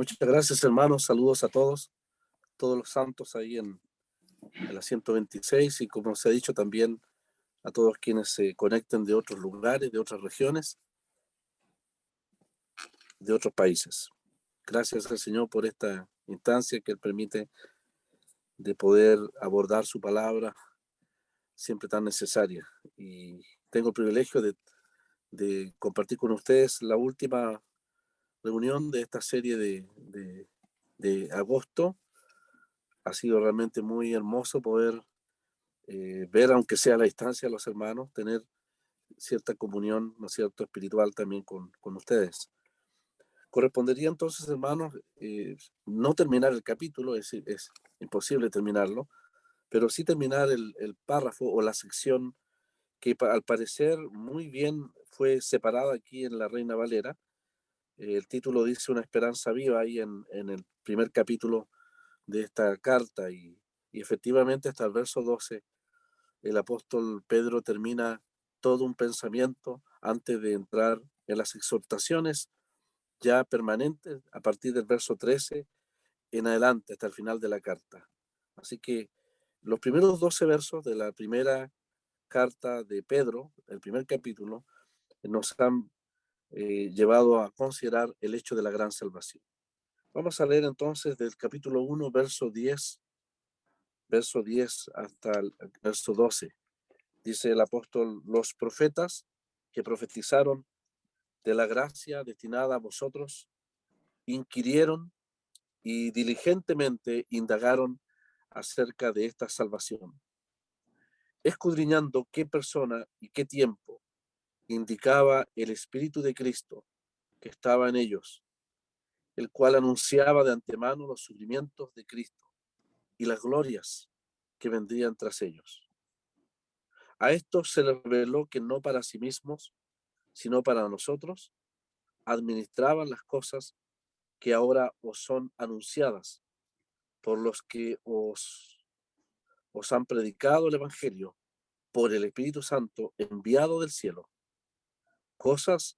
Muchas gracias, hermanos. Saludos a todos los santos ahí en la 126 y como se ha dicho también a todos quienes se conecten de otros lugares, de otras regiones, de otros países. Gracias al Señor por esta instancia que Él permite de poder abordar su palabra siempre tan necesaria. Y tengo el privilegio de compartir con ustedes la última reunión de esta serie de agosto. Ha sido realmente muy hermoso poder ver, aunque sea a la distancia, a los hermanos, tener cierta comunión, ¿no es cierto?, espiritual también con ustedes. Correspondería entonces, hermanos, no terminar el capítulo, es imposible terminarlo, pero sí terminar el párrafo o la sección que al parecer muy bien fue separada aquí en la Reina Valera. El título dice Una esperanza viva ahí en el primer capítulo de esta carta y efectivamente hasta el verso 12 el apóstol Pedro termina todo un pensamiento antes de entrar en las exhortaciones ya permanentes a partir del verso 13 en adelante hasta el final de la carta. Así que los primeros 12 versos de la primera carta de Pedro, el primer capítulo, nos han llevado a considerar el hecho de la gran salvación. Vamos a leer entonces del capítulo 1, verso 10 hasta el verso 12. Dice el apóstol, los profetas que profetizaron de la gracia destinada a vosotros, inquirieron y diligentemente indagaron acerca de esta salvación, escudriñando qué persona y qué tiempo indicaba el Espíritu de Cristo que estaba en ellos, el cual anunciaba de antemano los sufrimientos de Cristo y las glorias que vendrían tras ellos. A estos se les reveló que no para sí mismos, sino para nosotros, administraban las cosas que ahora os son anunciadas por los que os han predicado el Evangelio por el Espíritu Santo enviado del cielo, cosas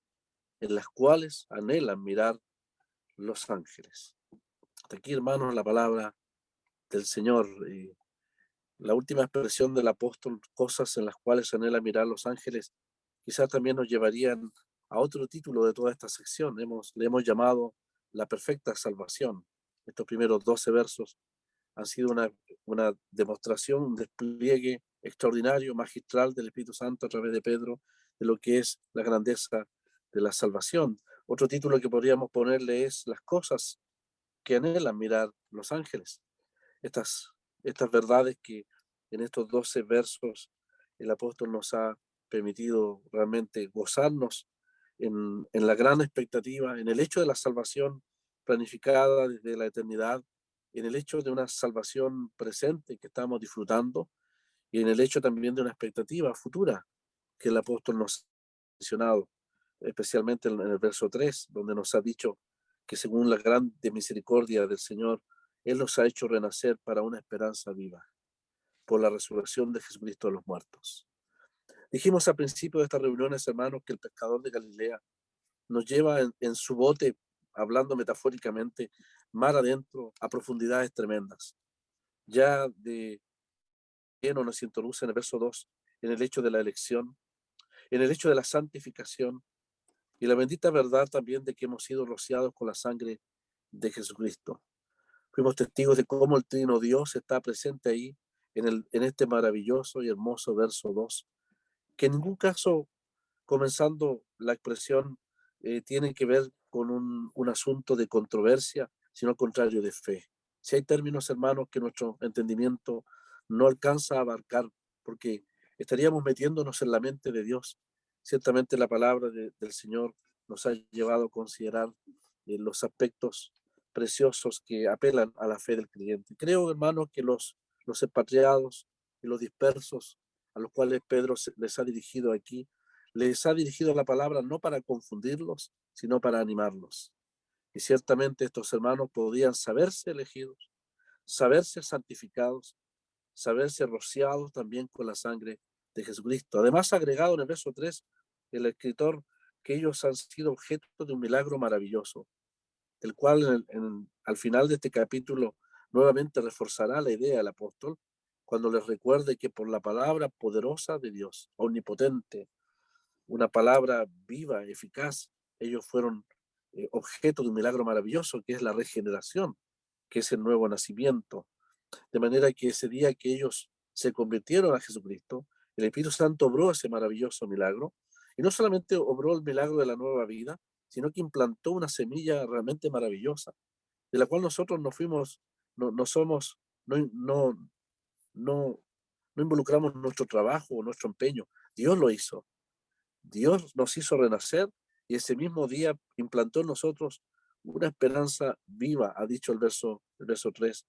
en las cuales anhelan mirar los ángeles. Hasta aquí, hermanos, la palabra del Señor. La última expresión del apóstol, cosas en las cuales anhela mirar los ángeles, quizás también nos llevarían a otro título de toda esta sección. Le hemos llamado la perfecta salvación. Estos primeros 12 versos han sido una demostración, un despliegue extraordinario, magistral del Espíritu Santo a través de Pedro, de lo que es la grandeza de la salvación. Otro título que podríamos ponerle es las cosas que anhelan mirar los ángeles. Estas verdades que en estos 12 versos el apóstol nos ha permitido realmente gozarnos en la gran expectativa, en el hecho de la salvación planificada desde la eternidad, en el hecho de una salvación presente que estamos disfrutando y en el hecho también de una expectativa futura que el apóstol nos ha mencionado, especialmente en el verso 3, donde nos ha dicho que según la grande misericordia del Señor, Él nos ha hecho renacer para una esperanza viva por la resurrección de Jesucristo de los muertos. Dijimos al principio de estas reuniones, hermanos, que el pescador de Galilea nos lleva en su bote, hablando metafóricamente, mar adentro, a profundidades tremendas. Ya de lleno nos introduce en el verso 2, en el hecho de la elección, en el hecho de la santificación y la bendita verdad también de que hemos sido rociados con la sangre de Jesucristo. Fuimos testigos de cómo el Trino Dios está presente ahí en este maravilloso y hermoso verso 2, que en ningún caso, comenzando la expresión, tiene que ver con un asunto de controversia, sino al contrario de fe. Si hay términos, hermanos, que nuestro entendimiento no alcanza a abarcar, porque estaríamos metiéndonos en la mente de Dios. Ciertamente la palabra del Señor nos ha llevado a considerar los aspectos preciosos que apelan a la fe del creyente. Creo, hermanos, que los expatriados y los dispersos a los cuales Pedro les ha dirigido aquí, les ha dirigido la palabra no para confundirlos, sino para animarlos. Y ciertamente estos hermanos podían saberse elegidos, saberse santificados, saberse rociados también con la sangre de Jesucristo. Además, agregado en el verso 3, el escritor, que ellos han sido objeto de un milagro maravilloso, el cual al final de este capítulo nuevamente reforzará la idea del apóstol cuando les recuerde que por la palabra poderosa de Dios, omnipotente, una palabra viva, eficaz, ellos fueron objeto de un milagro maravilloso que es la regeneración, que es el nuevo nacimiento. De manera que ese día que ellos se convirtieron a Jesucristo, el Espíritu Santo obró ese maravilloso milagro, y no solamente obró el milagro de la nueva vida, sino que implantó una semilla realmente maravillosa, de la cual nosotros no fuimos, no somos, no, no, no involucramos nuestro trabajo o nuestro empeño. Dios lo hizo. Dios nos hizo renacer y ese mismo día implantó en nosotros una esperanza viva, ha dicho el verso 3,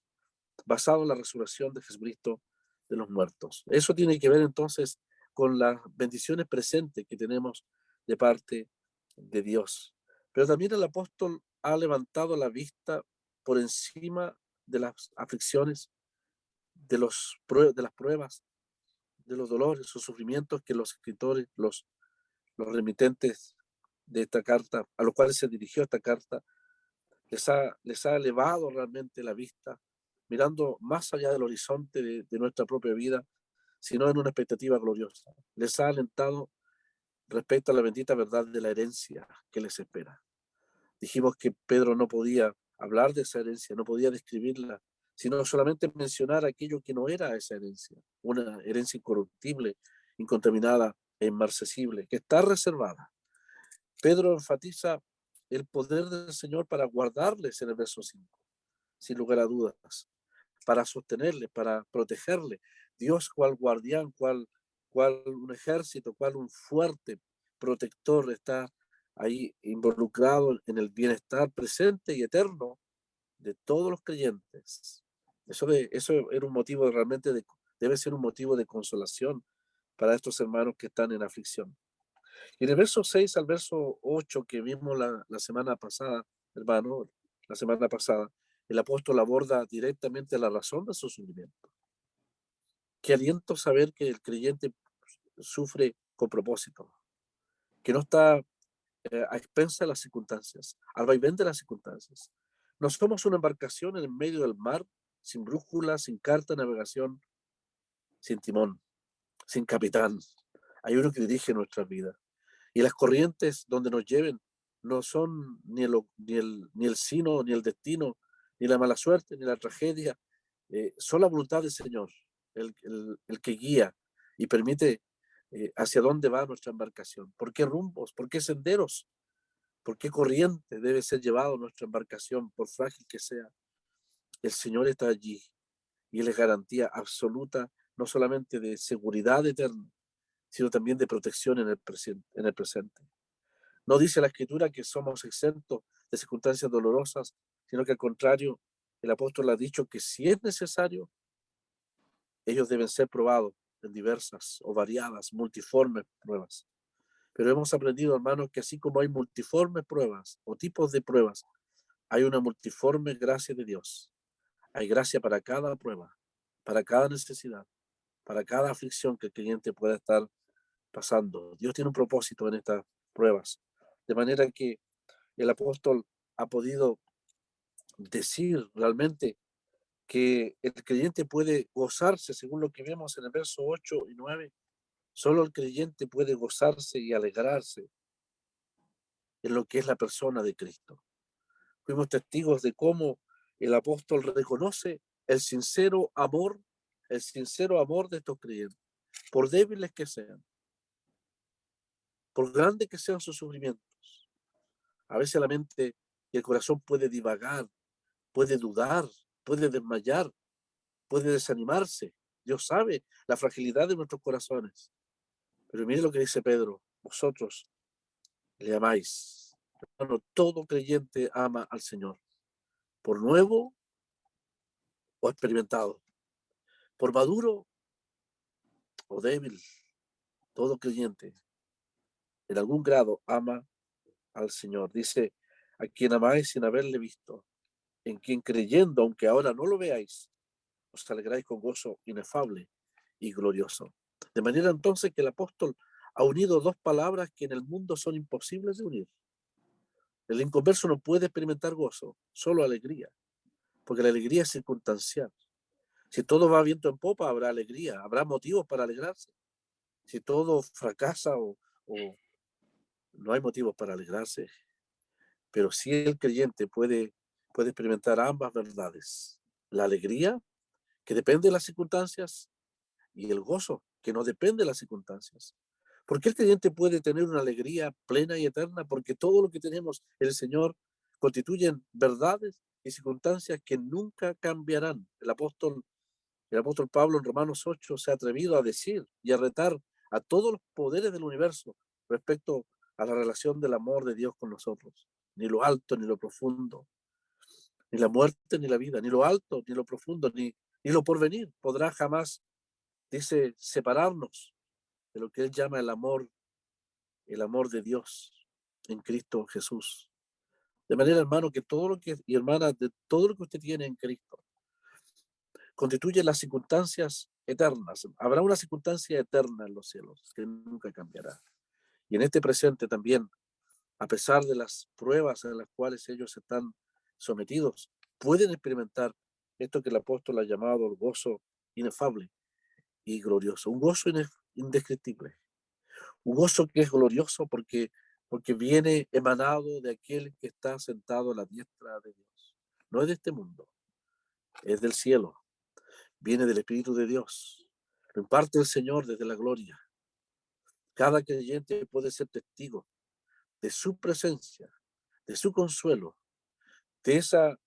basado en la resurrección de Jesucristo de los muertos. Eso tiene que ver entonces con las bendiciones presentes que tenemos de parte de Dios. Pero también el apóstol ha levantado la vista por encima de las aflicciones, de las pruebas, de los dolores o sufrimientos que los escritores, los remitentes de esta carta, a los cuales se dirigió esta carta, les ha elevado realmente la vista, mirando más allá del horizonte de nuestra propia vida, sino en una expectativa gloriosa. Les ha alentado respecto a la bendita verdad de la herencia que les espera. Dijimos que Pedro no podía hablar de esa herencia, no podía describirla, sino solamente mencionar aquello que no era esa herencia, una herencia incorruptible, incontaminada e inmarcesible, que está reservada. Pedro enfatiza el poder del Señor para guardarles en el verso 5, sin lugar a dudas, para sostenerle, para protegerle. Dios, cual guardián, cual un ejército, cual un fuerte protector, está ahí involucrado en el bienestar presente y eterno de todos los creyentes. Eso era un motivo realmente debe ser un motivo de consolación para estos hermanos que están en aflicción. Y en el verso 6 al verso 8 que vimos la semana pasada, hermano, la semana pasada, el apóstol aborda directamente la razón de su sufrimiento. Qué aliento saber que el creyente sufre con propósito, que no está a expensas de las circunstancias, al vaivén de las circunstancias. No somos una embarcación en el medio del mar, sin brújula, sin carta de navegación, sin timón, sin capitán. Hay uno que dirige nuestras vidas. Y las corrientes donde nos lleven no son ni el sino, ni el destino, ni la mala suerte, ni la tragedia. Son la voluntad del Señor, el que guía y permite hacia dónde va nuestra embarcación, por qué rumbos, por qué senderos, por qué corriente debe ser llevado nuestra embarcación, por frágil que sea. El Señor está allí y Él es garantía absoluta, no solamente de seguridad eterna, sino también de protección en el presente. No dice la Escritura que somos exentos de circunstancias dolorosas, sino que al contrario, el apóstol ha dicho que si es necesario, ellos deben ser probados en diversas o variadas, multiformes pruebas. Pero hemos aprendido, hermanos, que así como hay multiformes pruebas o tipos de pruebas, hay una multiforme gracia de Dios. Hay gracia para cada prueba, para cada necesidad, para cada aflicción que el creyente pueda estar pasando. Dios tiene un propósito en estas pruebas. De manera que el apóstol ha podido decir realmente que el creyente puede gozarse, según lo que vemos en el verso 8 y 9, solo el creyente puede gozarse y alegrarse en lo que es la persona de Cristo. Fuimos testigos de cómo el apóstol reconoce el sincero amor de estos creyentes, por débiles que sean, por grandes que sean sus sufrimientos. A veces la mente y el corazón puede divagar, puede dudar, puede desmayar, puede desanimarse. Dios sabe la fragilidad de nuestros corazones. Pero mire lo que dice Pedro, vosotros le amáis. Hermano, todo creyente ama al Señor, por nuevo o experimentado, por maduro o débil. Todo creyente en algún grado ama al Señor. Dice, a quien amáis sin haberle visto, en quien creyendo, aunque ahora no lo veáis, os alegráis con gozo inefable y glorioso. De manera entonces que el apóstol ha unido dos palabras que en el mundo son imposibles de unir. El inconverso no puede experimentar gozo, solo alegría, porque la alegría es circunstancial. Si todo va viento en popa, habrá alegría, habrá motivos para alegrarse. Si todo fracasa o no hay motivos para alegrarse, pero si el creyente puede experimentar ambas verdades, la alegría que depende de las circunstancias y el gozo que no depende de las circunstancias. ¿Por qué el creyente puede tener una alegría plena y eterna? Porque todo lo que tenemos en el Señor constituyen verdades y circunstancias que nunca cambiarán. El apóstol Pablo en Romanos 8 se ha atrevido a decir y a retar a todos los poderes del universo respecto a la relación del amor de Dios con nosotros. Ni lo alto, ni lo profundo, ni la muerte, ni la vida, ni lo alto, ni lo profundo, ni lo porvenir podrá jamás, dice, separarnos de lo que él llama el amor de Dios en Cristo Jesús. De manera, hermano, que todo lo que, y hermana, de todo lo que usted tiene en Cristo, constituye las circunstancias eternas. Habrá una circunstancia eterna en los cielos que nunca cambiará. Y en este presente también, a pesar de las pruebas en las cuales ellos están sometidos, pueden experimentar esto que el apóstol ha llamado el gozo inefable y glorioso, un gozo indescriptible, un gozo que es glorioso porque viene emanado de aquel que está sentado a la diestra de Dios. No es de este mundo, es del cielo, viene del Espíritu de Dios, lo imparte el Señor desde la gloria. Cada creyente puede ser testigo de su presencia, de su consuelo, de esa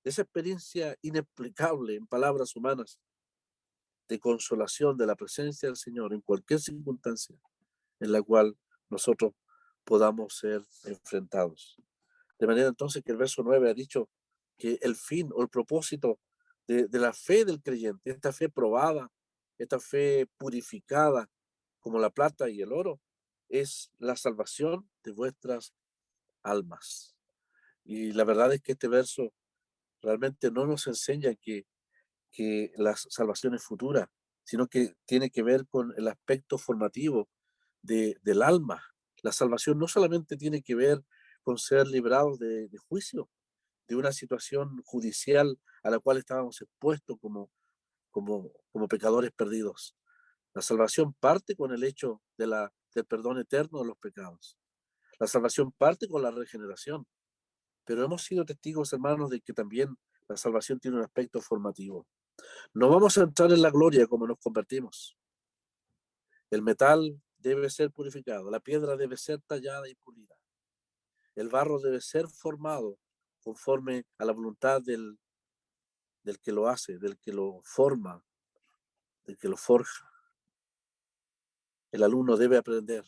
experiencia inexplicable en palabras humanas, de consolación de la presencia del Señor en cualquier circunstancia en la cual nosotros podamos ser enfrentados. De manera entonces que el verso 9 ha dicho que el fin o el propósito de la fe del creyente, esta fe probada, esta fe purificada como la plata y el oro, es la salvación de vuestras almas. Y la verdad es que este verso realmente no nos enseña que la salvación es futura, sino que tiene que ver con el aspecto formativo del alma. La salvación no solamente tiene que ver con ser librados de juicio, de una situación judicial a la cual estábamos expuestos como pecadores perdidos. La salvación parte con el hecho del perdón eterno de los pecados. La salvación parte con la regeneración, pero hemos sido testigos, hermanos, de que también la salvación tiene un aspecto formativo. No vamos a entrar en la gloria como nos convertimos. El metal debe ser purificado, la piedra debe ser tallada y pulida. El barro debe ser formado conforme a la voluntad del que lo hace, del que lo forma, del que lo forja. El alumno debe aprender.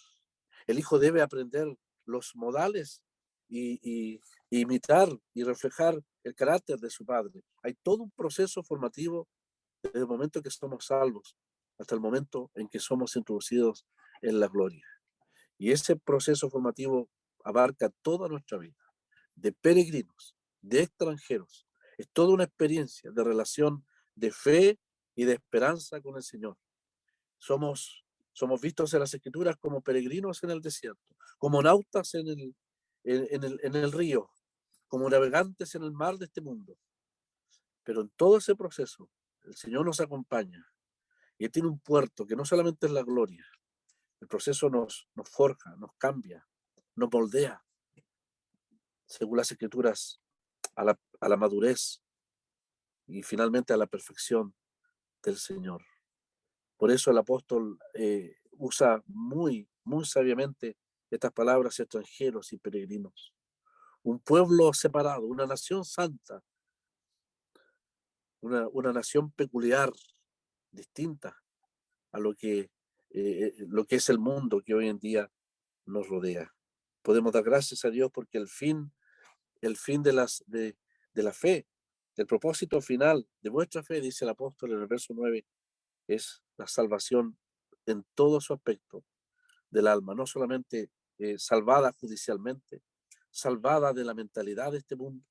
El hijo debe aprender los modales y imitar y reflejar el carácter de su padre. Hay todo un proceso formativo desde el momento en que somos salvos hasta el momento en que somos introducidos en la gloria. Y ese proceso formativo abarca toda nuestra vida, de peregrinos, de extranjeros. Es toda una experiencia de relación de fe y de esperanza con el Señor. Somos vistos en las Escrituras como peregrinos en el desierto, como nautas en el río, como navegantes en el mar de este mundo. Pero en todo ese proceso, el Señor nos acompaña y tiene un puerto que no solamente es la gloria, el proceso nos forja, nos cambia, nos moldea, según las Escrituras, a la madurez y finalmente a la perfección del Señor. Por eso el apóstol usa muy, muy sabiamente estas palabras: extranjeros y peregrinos. Un pueblo separado, una nación santa, una nación peculiar, distinta a lo que es el mundo que hoy en día nos rodea. Podemos dar gracias a Dios porque el fin de la fe, el propósito final de vuestra fe, dice el apóstol en el verso 9, es la salvación en todo su aspecto del alma, no solamente salvada judicialmente, salvada de la mentalidad de este mundo,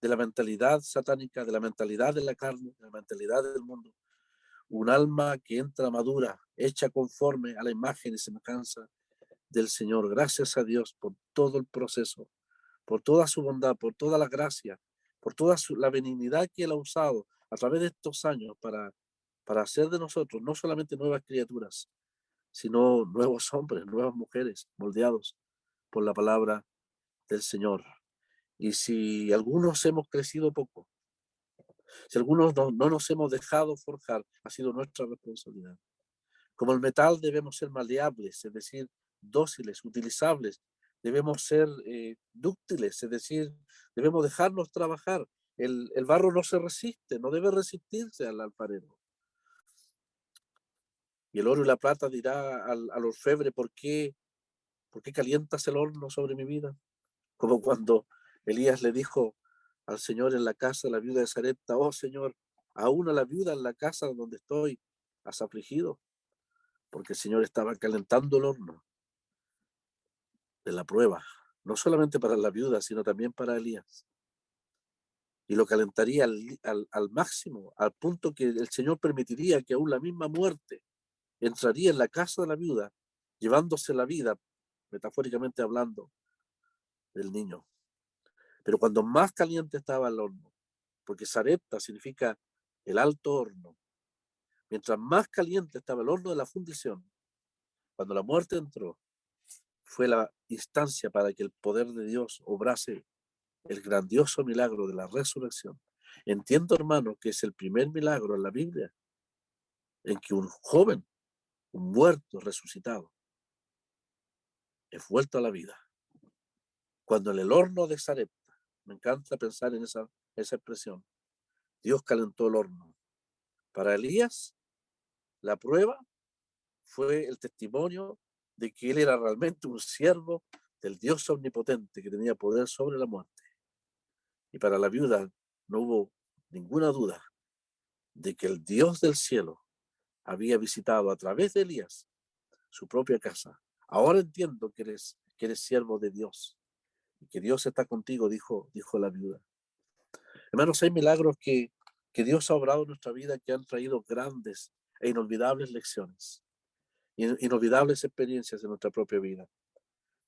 de la mentalidad satánica, de la mentalidad de la carne, de la mentalidad del mundo. Un alma que entra madura, hecha conforme a la imagen y semejanza del Señor. Gracias a Dios por todo el proceso por toda su bondad, por toda la gracia, por toda la benignidad que Él ha usado a través de estos años para hacer de nosotros no solamente nuevas criaturas, sino nuevos hombres, nuevas mujeres, moldeados por la palabra del Señor. Y si algunos hemos crecido poco, si algunos no nos hemos dejado forjar, ha sido nuestra responsabilidad. Como el metal debemos ser maleables, es decir, dóciles, utilizables. Debemos ser dúctiles, es decir, debemos dejarnos trabajar. El barro no se resiste, no debe resistirse al alfarero. Y el oro y la plata dirá al orfebre, ¿por qué calientas el horno sobre mi vida? Como cuando Elías le dijo al Señor en la casa de la viuda de Sarepta, oh Señor, aún a la viuda en la casa donde estoy, has afligido, porque el Señor estaba calentando el horno de la prueba, no solamente para la viuda, sino también para Elías. Y lo calentaría al máximo, al punto que el Señor permitiría que aún la misma muerte entraría en la casa de la viuda, llevándose la vida, metafóricamente hablando, del niño. Pero cuando más caliente estaba el horno, porque Sarepta significa el alto horno, mientras más caliente estaba el horno de la fundición, cuando la muerte entró, fue la instancia para que el poder de Dios obrase el grandioso milagro de la resurrección. Entiendo, hermano, que es el primer milagro en la Biblia en que un joven, un muerto resucitado, es vuelto a la vida. Cuando en el horno de Sarepta, me encanta pensar en esa expresión, Dios calentó el horno. Para Elías, la prueba fue el testimonio de que él era realmente un siervo del Dios omnipotente que tenía poder sobre la muerte. Y para la viuda no hubo ninguna duda de que el Dios del cielo había visitado a través de Elías su propia casa. Ahora entiendo que eres siervo de Dios y que Dios está contigo, dijo la viuda. Hermanos, hay milagros que Dios ha obrado en nuestra vida que han traído grandes e inolvidables lecciones, inolvidables experiencias en nuestra propia vida.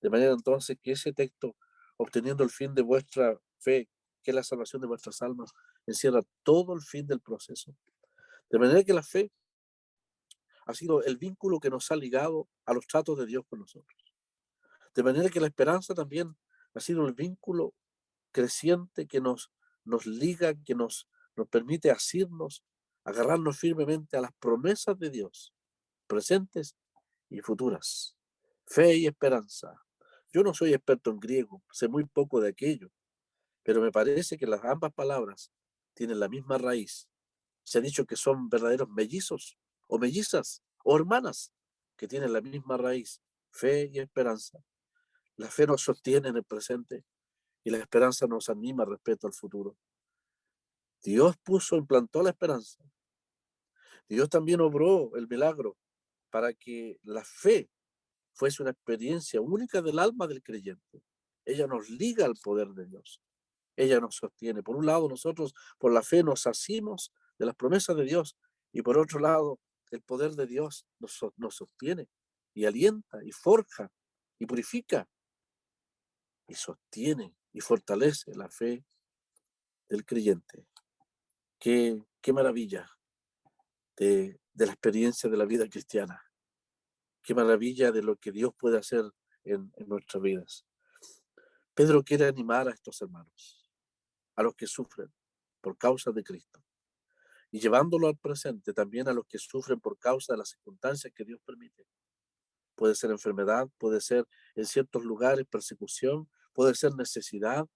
De manera entonces que ese texto, obteniendo el fin de vuestra fe, que es la salvación de vuestras almas, encierra todo el fin del proceso. De manera que la fe ha sido el vínculo que nos ha ligado a los tratos de Dios con nosotros. De manera que la esperanza también ha sido el vínculo creciente que nos liga, que nos permite asirnos, agarrarnos firmemente a las promesas de Dios, presentes y futuras. Fe y esperanza. Yo no soy experto en griego, sé muy poco de aquello, pero me parece que las ambas palabras tienen la misma raíz. Se ha dicho que son verdaderos mellizos o mellizas o hermanas que tienen la misma raíz, fe y esperanza. La fe nos sostiene en el presente y la esperanza nos anima respecto al futuro. Dios implantó la esperanza. Dios también obró el milagro para que la fe fuese una experiencia única del alma del creyente. Ella nos liga al poder de Dios. Ella nos sostiene. Por un lado, nosotros por la fe nos asimos de las promesas de Dios y por otro lado, el poder de Dios nos sostiene y alienta y forja y purifica y sostiene y fortalece la fe del creyente. Qué maravilla de la experiencia de la vida cristiana. Qué maravilla de lo que Dios puede hacer en nuestras vidas. Pedro quiere animar a estos hermanos, a los que sufren por causa de Cristo, y llevándolo al presente también a los que sufren por causa de las circunstancias que Dios permite. Puede ser enfermedad, puede ser en ciertos lugares persecución, puede ser necesidad.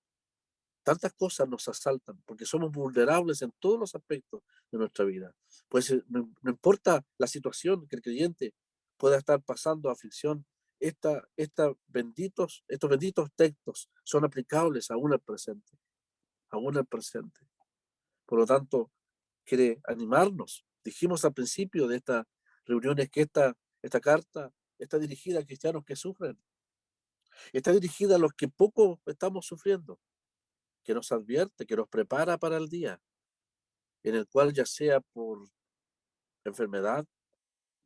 Tantas cosas nos asaltan porque somos vulnerables en todos los aspectos de nuestra vida. Pues no importa la situación que el creyente pueda estar pasando aflicción, estos benditos textos son aplicables aún al presente, aún al presente. Por lo tanto, quiere animarnos. Dijimos al principio de estas reuniones que esta carta está dirigida a cristianos que sufren, está dirigida a los que poco estamos sufriendo, que nos advierte, que nos prepara para el día en el cual, ya sea por enfermedad,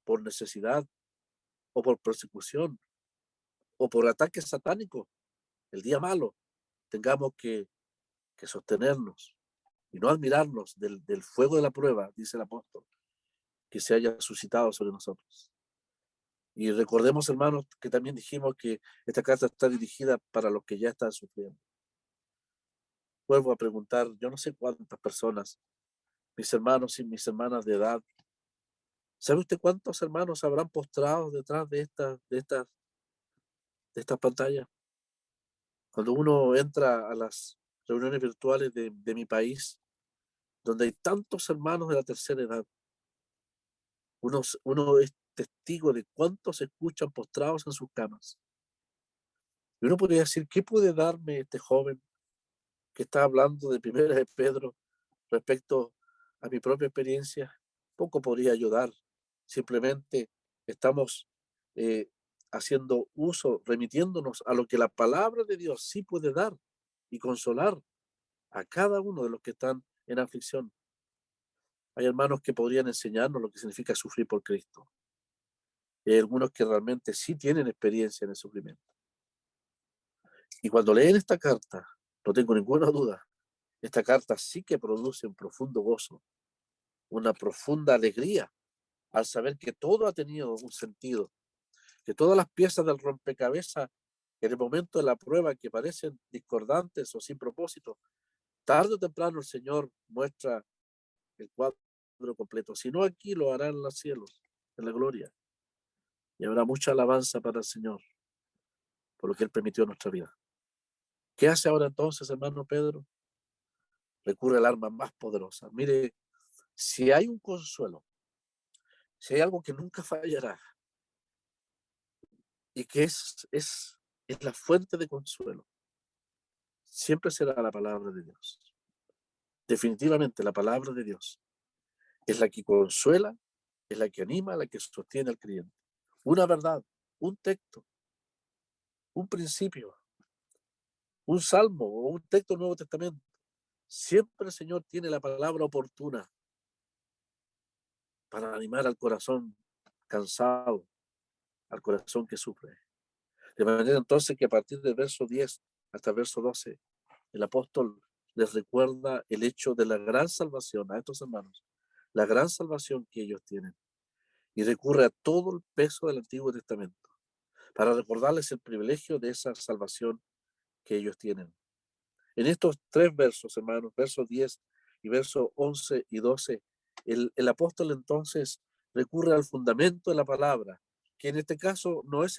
por necesidad o por persecución o por ataque satánico, el día malo, tengamos que sostenernos y no admirarnos del fuego de la prueba, dice el apóstol, que se haya suscitado sobre nosotros. Y recordemos, hermanos, que también dijimos que esta carta está dirigida para los que ya están sufriendo. Vuelvo a preguntar, yo no sé cuántas personas, mis hermanos y mis hermanas de edad, ¿sabe usted cuántos hermanos habrán postrado detrás de estas pantallas? Cuando uno entra a las reuniones virtuales de mi país, donde hay tantos hermanos de la tercera edad, uno es testigo de cuántos se escuchan postrados en sus camas. Y uno podría decir, ¿qué puede darme este joven que está hablando de Primera de Pedro respecto a mi propia experiencia? Poco podría ayudar. Simplemente estamos eh, haciendo uso, remitiéndonos a lo que la palabra de Dios sí puede dar y consolar a cada uno de los que están en aflicción. Hay hermanos que podrían enseñarnos lo que significa sufrir por Cristo. Y hay algunos que realmente sí tienen experiencia en el sufrimiento. Y cuando leen esta carta, no tengo ninguna duda, esta carta sí que produce un profundo gozo, una profunda alegría al saber que todo ha tenido un sentido, que todas las piezas del rompecabezas en el momento de la prueba que parecen discordantes o sin propósito, tarde o temprano el Señor muestra el cuadro completo. Si no aquí, lo hará en los cielos, en la gloria. Y habrá mucha alabanza para el Señor por lo que Él permitió en nuestra vida. ¿Qué hace ahora entonces, hermano Pedro? Recurre al arma más poderosa. Mire, si hay un consuelo, si hay algo que nunca fallará y que es la fuente de consuelo, siempre será la palabra de Dios. Definitivamente la palabra de Dios es la que consuela, es la que anima, la que sostiene al creyente. Una verdad, un texto, un principio, un salmo o un texto del Nuevo Testamento. Siempre el Señor tiene la palabra oportuna para animar al corazón cansado, al corazón que sufre. De manera entonces que a partir del verso 10 hasta el verso 12, el apóstol les recuerda el hecho de la gran salvación a estos hermanos, la gran salvación que ellos tienen, y recurre a todo el peso del Antiguo Testamento para recordarles el privilegio de esa salvación que ellos tienen. En estos tres versos, hermanos, versos 10 y versos 11 y 12, el apóstol entonces recurre al fundamento de la palabra, que en este caso no es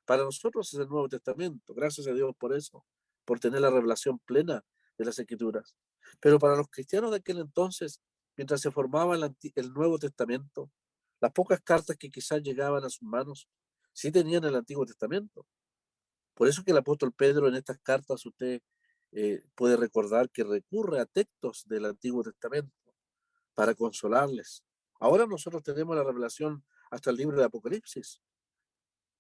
para nosotros es el Nuevo Testamento, gracias a Dios por eso, por tener la revelación plena de las Escrituras. Pero para los cristianos de aquel entonces, mientras se formaba el Nuevo Testamento, las pocas cartas que quizás llegaban a sus manos, sí tenían el Antiguo Testamento. Por eso que el apóstol Pedro en estas cartas usted puede recordar que recurre a textos del Antiguo Testamento para consolarles. Ahora nosotros tenemos la revelación hasta el libro de Apocalipsis.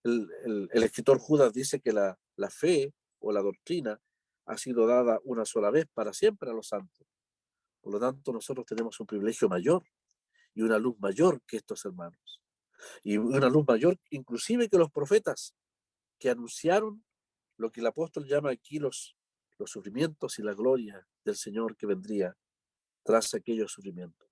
El escritor Judas dice que la fe o la doctrina ha sido dada una sola vez para siempre a los santos. Por lo tanto, nosotros tenemos un privilegio mayor y una luz mayor que estos hermanos. Y una luz mayor inclusive que los profetas que anunciaron lo que el apóstol llama aquí los sufrimientos y la gloria del Señor que vendría tras aquellos sufrimientos.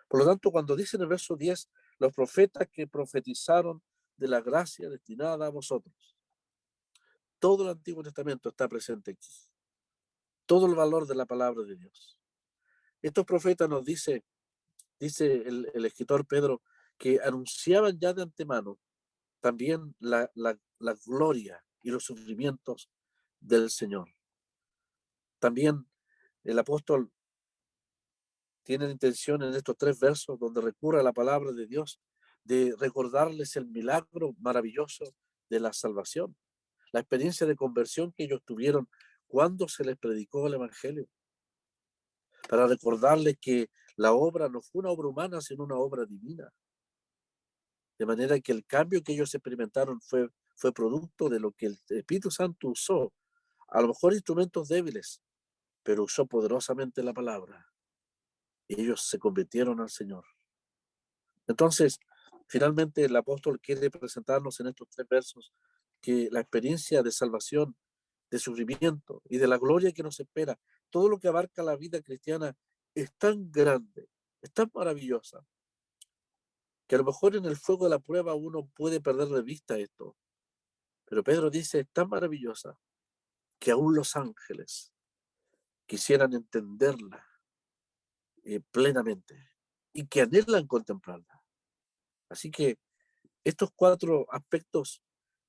Por lo tanto, cuando dice en el verso 10, los profetas que profetizaron de la gracia destinada a vosotros, todo el Antiguo Testamento está presente aquí, todo el valor de la palabra de Dios. Estos profetas nos dice el escritor Pedro, que anunciaban ya de antemano también la gloria y los sufrimientos del Señor. También el apóstol tiene la intención en estos tres versos donde recurre a la palabra de Dios de recordarles el milagro maravilloso de la salvación, la experiencia de conversión que ellos tuvieron cuando se les predicó el Evangelio, para recordarles que la obra no fue una obra humana, sino una obra divina. De manera que el cambio que ellos experimentaron fue producto de lo que el Espíritu Santo usó, a lo mejor instrumentos débiles, pero usó poderosamente la palabra. Y ellos se convirtieron al Señor. Entonces, finalmente el apóstol quiere presentarnos en estos tres versos que la experiencia de salvación de sufrimiento y de la gloria que nos espera. Todo lo que abarca la vida cristiana es tan grande, es tan maravillosa, que a lo mejor en el fuego de la prueba uno puede perder de vista esto. Pero Pedro dice, es tan maravillosa que aún los ángeles quisieran entenderla plenamente y que anhelan contemplarla. Así que estos 4 aspectos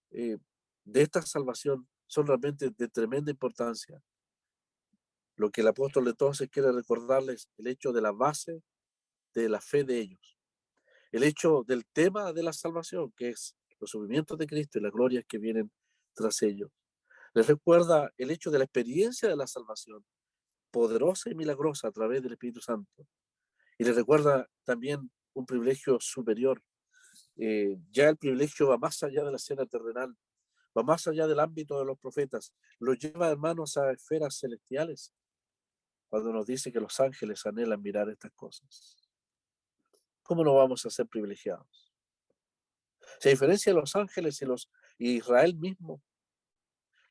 de esta salvación son realmente de tremenda importancia. Lo que el apóstol entonces quiere recordarles, el hecho de la base de la fe de ellos, el hecho del tema de la salvación, que es los sufrimientos de Cristo y las glorias que vienen tras ellos. Les recuerda el hecho de la experiencia de la salvación, poderosa y milagrosa a través del Espíritu Santo. Y les recuerda también un privilegio superior. Ya el privilegio va más allá de la escena terrenal, va más allá del ámbito de los profetas, lo lleva, hermanos, a esferas celestiales, cuando nos dice que los ángeles anhelan mirar estas cosas. ¿Cómo no vamos a ser privilegiados? Si a diferencia de los ángeles y Israel mismo,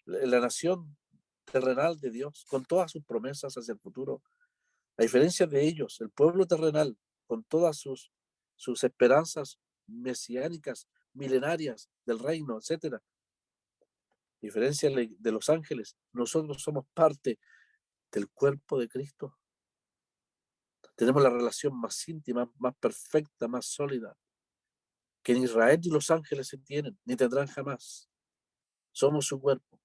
la nación terrenal de Dios, con todas sus promesas hacia el futuro, a diferencia de ellos, el pueblo terrenal, con todas sus esperanzas mesiánicas, milenarias del reino, etcétera, a diferencia de los ángeles, nosotros somos parte del cuerpo de Cristo. Tenemos la relación más íntima, más perfecta, más sólida, que ni Israel ni los ángeles se tienen, ni tendrán jamás. Somos su cuerpo,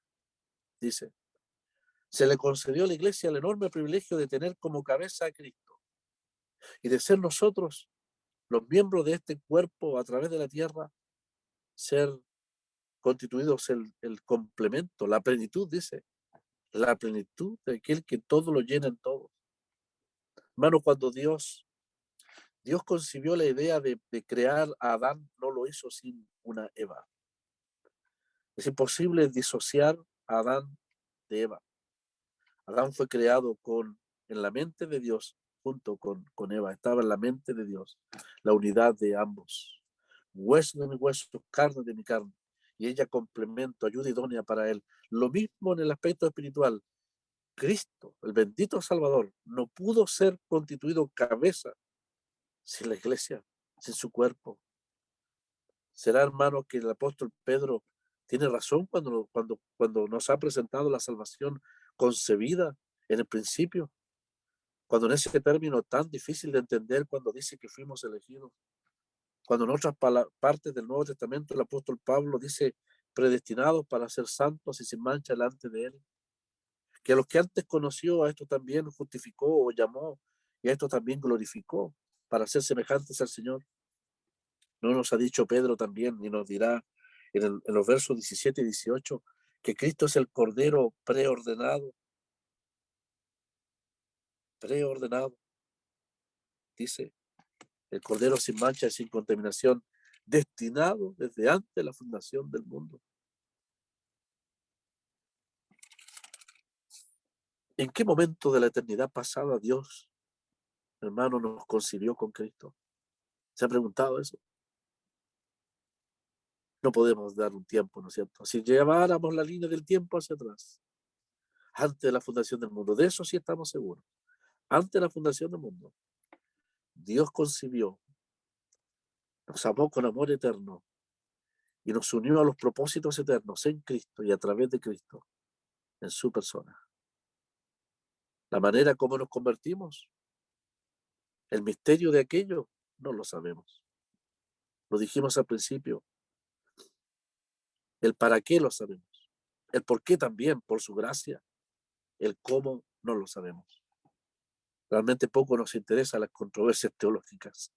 dice. Se le concedió a la iglesia el enorme privilegio de tener como cabeza a Cristo y de ser nosotros, los miembros de este cuerpo a través de la tierra, ser constituidos el complemento, la plenitud, dice, la plenitud de aquel que todo lo llena en todo. Hermano, cuando Dios concibió la idea de crear a Adán, no lo hizo sin una Eva. Es imposible disociar a Adán de Eva. Adán fue creado en la mente de Dios junto con Eva. Estaba en la mente de Dios, la unidad de ambos. Hueso de mi hueso, carne de mi carne. Y ella complemento, ayuda idónea para él. Lo mismo en el aspecto espiritual. Cristo, el bendito Salvador, no pudo ser constituido cabeza sin la iglesia, sin su cuerpo. ¿Será, hermano, que el apóstol Pedro tiene razón cuando nos ha presentado la salvación concebida en el principio? Cuando en ese término tan difícil de entender, cuando dice que fuimos elegidos, cuando en otras partes del Nuevo Testamento el apóstol Pablo dice predestinados para ser santos y sin mancha delante de él, que a los que antes conoció, a esto también justificó o llamó, y a esto también glorificó para ser semejantes al Señor. ¿No nos ha dicho Pedro también y nos dirá en los versos 17 y 18 que Cristo es el Cordero preordenado? Preordenado, dice, el Cordero sin mancha y sin contaminación, destinado desde antes de la fundación del mundo. ¿En qué momento de la eternidad pasada Dios, hermano, nos concibió con Cristo? ¿Se ha preguntado eso? No podemos dar un tiempo, ¿no es cierto? Si lleváramos la línea del tiempo hacia atrás, antes de la fundación del mundo, de eso sí estamos seguros. Antes de la fundación del mundo, Dios concibió, nos amó con amor eterno y nos unió a los propósitos eternos en Cristo y a través de Cristo, en su persona. La manera como nos convertimos, el misterio de aquello, no lo sabemos. Lo dijimos al principio, el para qué lo sabemos, el por qué también, por su gracia, el cómo no lo sabemos. Realmente poco nos interesa las controversias teológicas.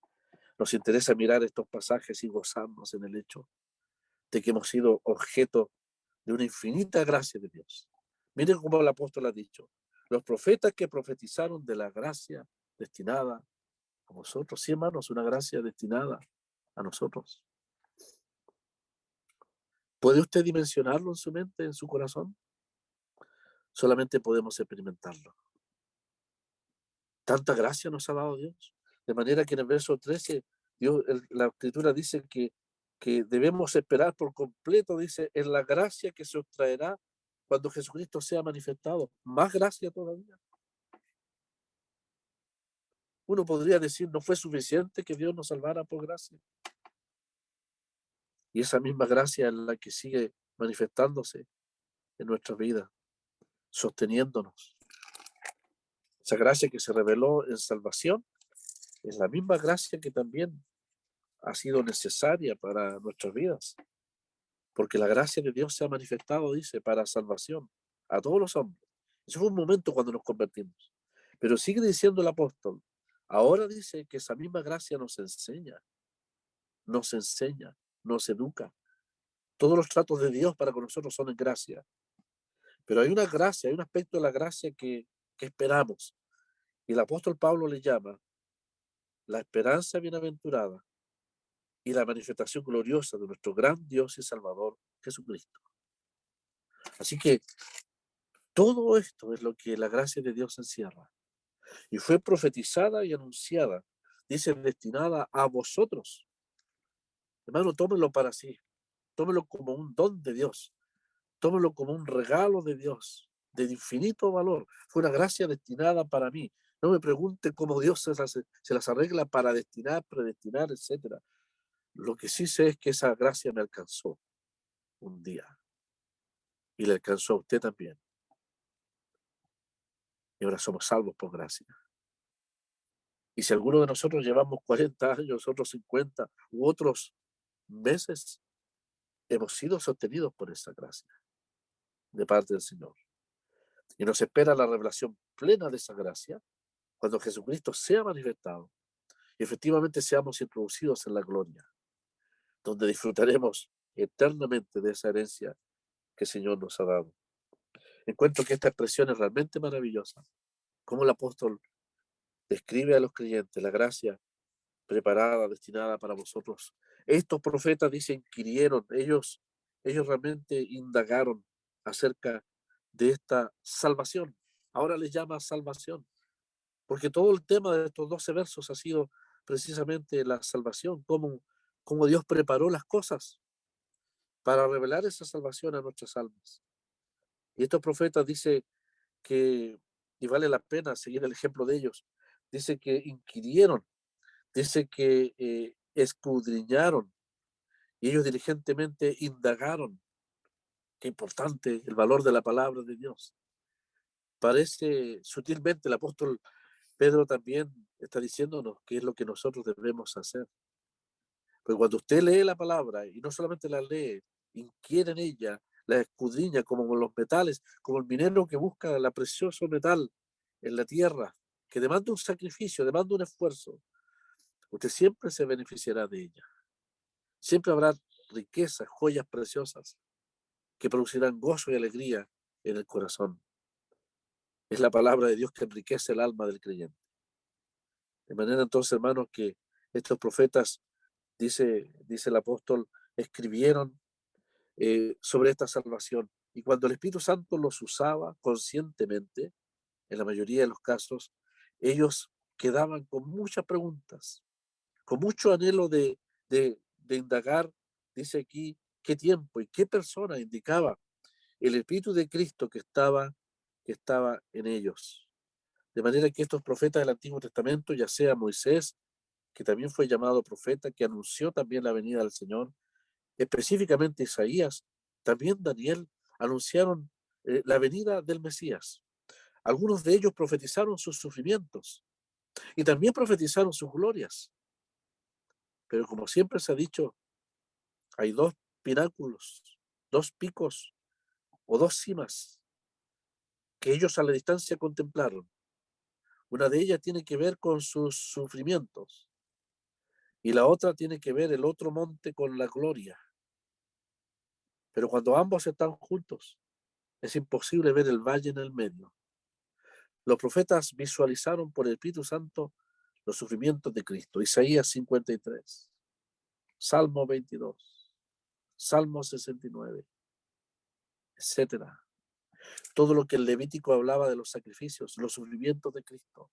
Nos interesa mirar estos pasajes y gozarnos en el hecho de que hemos sido objeto de una infinita gracia de Dios. Miren cómo el apóstol ha dicho, los profetas que profetizaron de la gracia destinada a vosotros, sí, hermanos, una gracia destinada a nosotros. ¿Puede usted dimensionarlo en su mente, en su corazón? Solamente podemos experimentarlo. Tanta gracia nos ha dado Dios. De manera que en el verso 13, la escritura dice que debemos esperar por completo, dice, en la gracia que se os traerá cuando Jesucristo sea manifestado, más gracia todavía. Uno podría decir, no fue suficiente que Dios nos salvara por gracia. Y esa misma gracia es la que sigue manifestándose en nuestra vida, sosteniéndonos. Esa gracia que se reveló en salvación es la misma gracia que también ha sido necesaria para nuestras vidas, porque la gracia de Dios se ha manifestado, dice, para salvación a todos los hombres. Eso fue un momento cuando nos convertimos. Pero sigue diciendo el apóstol, ahora dice que esa misma gracia nos enseña, nos educa. Todos los tratos de Dios para con nosotros son en gracia. Pero hay una gracia, hay un aspecto de la gracia que esperamos. Y el apóstol Pablo le llama la esperanza bienaventurada y la manifestación gloriosa de nuestro gran Dios y Salvador Jesucristo. Así que todo esto es lo que la gracia de Dios encierra. Y fue profetizada y anunciada, dice, destinada a vosotros. Hermano, tómelo para sí, tómelo como un don de Dios, tómelo como un regalo de Dios, de infinito valor. Fue una gracia destinada para mí. No me pregunte cómo Dios se las arregla para destinar, predestinar, etcétera. Lo que sí sé es que esa gracia me alcanzó un día y le alcanzó a usted también. Y ahora somos salvos por gracia. Y si alguno de nosotros llevamos 40 años, otros 50 u otros meses, hemos sido sostenidos por esa gracia de parte del Señor. Y nos espera la revelación plena de esa gracia cuando Jesucristo sea manifestado y efectivamente seamos introducidos en la gloria, donde disfrutaremos eternamente de esa herencia que el Señor nos ha dado. Encuentro que esta expresión es realmente maravillosa. Como el apóstol describe a los creyentes la gracia preparada, destinada para vosotros. Estos profetas dicen, inquirieron, ellos realmente indagaron acerca de esta salvación. Ahora les llama salvación, porque todo el tema de estos 12 versos ha sido precisamente la salvación, cómo Dios preparó las cosas para revelar esa salvación a nuestras almas. Y estos profetas dice que, y vale la pena seguir el ejemplo de ellos, dice que inquirieron, dice que escudriñaron y ellos diligentemente indagaron. Qué importante el valor de la palabra de Dios. Parece sutilmente el apóstol Pedro también está diciéndonos qué es lo que nosotros debemos hacer. Pero cuando usted lee la palabra y no solamente la lee, inquiere en ella, la escudriña como con los metales, como el minero que busca el precioso metal en la tierra, que demanda un sacrificio, demanda un esfuerzo, usted siempre se beneficiará de ella. Siempre habrá riquezas, joyas preciosas que producirán gozo y alegría en el corazón. Es la palabra de Dios que enriquece el alma del creyente. De manera entonces, hermanos, que estos profetas, dice el apóstol, escribieron sobre esta salvación. Y cuando el Espíritu Santo los usaba conscientemente, en la mayoría de los casos, ellos quedaban con muchas preguntas, con mucho anhelo de indagar, dice aquí, qué tiempo y qué persona indicaba el Espíritu de Cristo que estaba en ellos. De manera que estos profetas del Antiguo Testamento, ya sea Moisés, que también fue llamado profeta, que anunció también la venida del Señor, específicamente Isaías, también Daniel, anunciaron la venida del Mesías. Algunos de ellos profetizaron sus sufrimientos y también profetizaron sus glorias. Pero como siempre se ha dicho, hay dos pináculos, dos picos o dos cimas que ellos a la distancia contemplaron. Una de ellas tiene que ver con sus sufrimientos y la otra tiene que ver el otro monte con la gloria. Pero cuando ambos están juntos, es imposible ver el valle en el medio. Los profetas visualizaron por el Espíritu Santo los sufrimientos de Cristo. Isaías 53, Salmo 22, Salmo 69, etcétera. Todo lo que el Levítico hablaba de los sacrificios, los sufrimientos de Cristo.